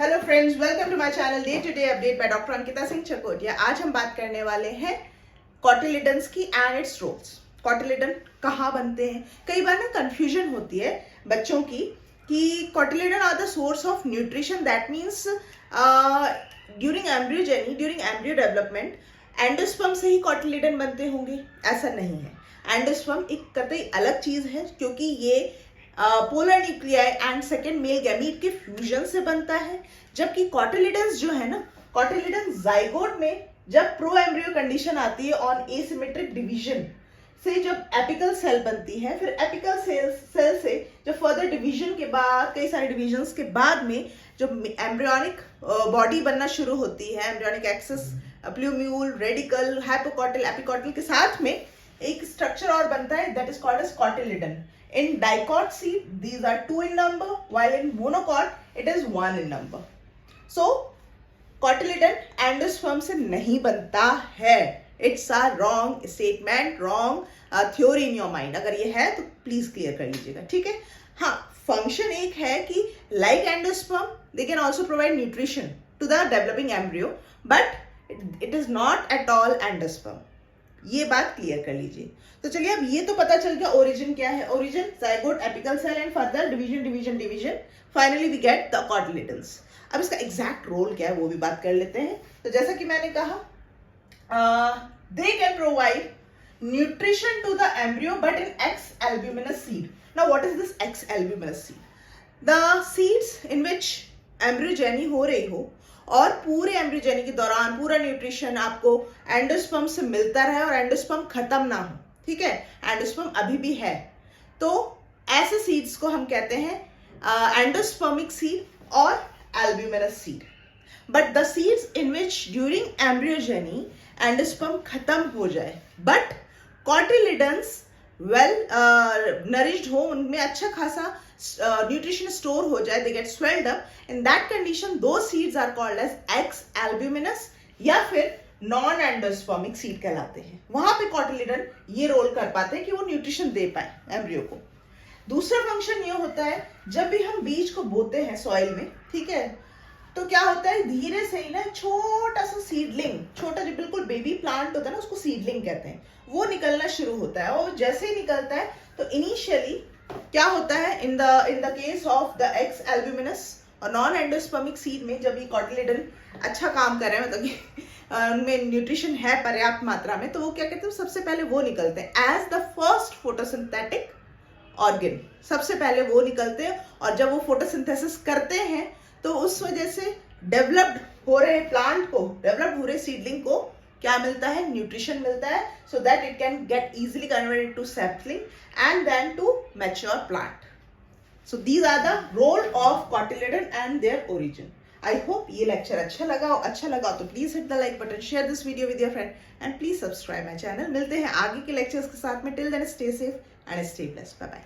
Hello friends, welcome to my channel day to day update by doctor Ankita Singh Chakotiya. आज हम बात करने वाले हैं कॉटिलिडन्स की एंड इट्स रोल्स। कॉटिलिडन कहाँ बनते हैं? कई बार ना कंफ्यूजन होती है बच्चों की कि cotyledon are the source of nutrition. That means during embryogeny, during embryo development endosperm से ही कॉटिलिडन बनते होंगे। ऐसा नहीं है। एंडोस्पर्म एक कतई अलग चीज है क्योंकि ये polar nuclei and second male gamete के फ्यूजन से बनता है, जबकि कॉटिलिडन्स जो है ना, कॉटिलिडन जाइगोट में जब प्रो एम्ब्रियो कंडीशन आती है ऑन एसिमेट्रिक डिवीजन से जब एपिकल सेल बनती है, फिर एपिकल सेल से जब फर्दर डिवीजन के बाद, कई सारे डिविजन्स के बाद में जब एम्ब्रियोनिक बॉडी बनना शुरू होती है, embryonic axis, plumule, radicle, hypocotyl, epicotyl के साथ में एक स्ट्रक्चर और बनता है, that is called as cotyledon. In dicot seed, these are 2 in number, while in monocot, it is 1 in number. So, cotyledon endosperm से नहीं बनता है. It's a wrong statement, wrong theory in your mind. अगर ये है तो please clear कर लीजिएगा, ठीक है? हाँ, फंक्शन एक है कि like endosperm, they can also provide nutrition to the developing embryo, but it is not at all endosperm. ये बात क्लियर कर लीजिए. तो चलिए, अब ये तो पता चल गया ओरिजिन क्या है. Origin zygote, apical cell and further division division division, finally we get the cotyledons. अब इसका एग्जैक्ट रोल क्या है वो भी बात कर लेते हैं. तो जैसा कि मैंने कहा, they can provide nutrition to the embryo but in exalbuminous seed. Now what is this exalbuminous seed? The seeds in which embryogeny हो रही हो और पूरे एम्ब्रियोजेनी के दौरान पूरा न्यूट्रिशन आपको एंडोस्पर्म से मिलता रहे और एंडोस्पर्म खत्म ना हो, ठीक है? एंडोस्पर्म अभी भी है, तो ऐसे सीड्स को हम कहते हैं एंडोस्पर्मिक सीड और albuminous seed. But the seeds in which during embryogeny endosperm खत्म हो जाए बट कॉटिलिडन्स वेल नरिश्ड हो, उनमें अच्छा खासा न्यूट्रिशन स्टोर हो जाए, they get swelled up. In that condition दो seeds are called as ex albuminous या फिर नॉन एंडोस्पर्मिक सीड कहलाते हैं. वहां पे कॉटिलिडन ये रोल कर पाते हैं कि वो न्यूट्रिशन दे पाए एम्ब्रियो को. दूसरा फंक्शन ये होता है, जब भी हम बीज को बोते हैं सॉइल में, ठीक है, तो क्या होता है, धीरे से ही ना छोटा सा सीडलिंग, छोटा जो बिल्कुल बेबी प्लांट होता है ना, उसको सीडलिंग कहते हैं, वो निकलना शुरू होता है. और जैसे ही निकलता है तो इनिशियली क्या होता है, in the case of the x albuminous और नॉन एंडोस्पर्मिक सीड में, जब ये कॉटिलिडन अच्छा काम कर रहे हैं, मतलब कि उनमें न्यूट्रिशन है पर्याप्त मात्रा में, तो वो क्या कहते हैं, सबसे पहले वो निकलते हैं as the first photosynthetic organ. सबसे पहले वो निकलते हैं और जब वो फोटोसिंथेसिस करते हैं तो उस वजह से डेवलप्ड हो रहे प्लांट को, डेवलप्ड हो रहे सीडलिंग को क्या मिलता है, न्यूट्रिशन मिलता है, so that it can get easily converted to sapling and then to mature plant. So these are the role of cotyledon and their origin. I hope ये लेक्चर अच्छा लगा तो please hit the like button, share this video with your friend and please subscribe my channel. मिलते हैं आगे के lectures के साथ में. Till then stay safe and stay blessed. Bye bye.